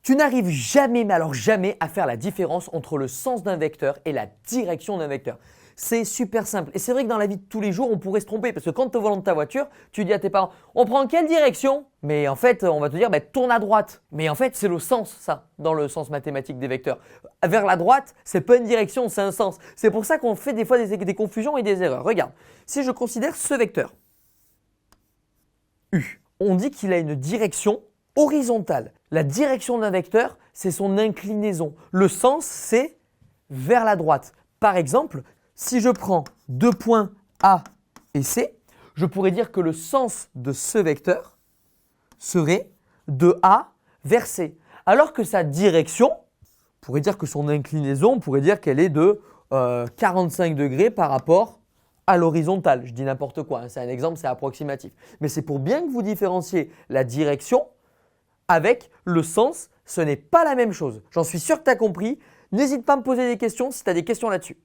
Tu n'arrives jamais, mais alors jamais, à faire la différence entre le sens d'un vecteur et la direction d'un vecteur. C'est super simple. Et c'est vrai que dans la vie de tous les jours, on pourrait se tromper parce que quand tu es au volant de ta voiture, tu dis à tes parents « on prend quelle direction ?» Mais en fait, on va te dire « tourne à droite ». Mais en fait, c'est le sens, ça, dans le sens mathématique des vecteurs. Vers la droite, c'est pas une direction, c'est un sens. C'est pour ça qu'on fait des fois des confusions et des erreurs. Regarde, si je considère ce vecteur, U, on dit qu'il a une direction horizontale. La direction d'un vecteur, c'est son inclinaison. Le sens, c'est vers la droite. Par exemple, si je prends deux points A et C, je pourrais dire que le sens de ce vecteur serait de A vers C. Alors que sa direction, on pourrait dire que son inclinaison, on pourrait dire qu'elle est de 45 degrés par rapport à l'horizontale. Je dis n'importe quoi, hein, c'est un exemple, c'est approximatif. Mais c'est pour bien que vous différenciez la direction avec le sens, ce n'est pas la même chose. J'en suis sûr que tu as compris. N'hésite pas à me poser des questions si tu as des questions là-dessus.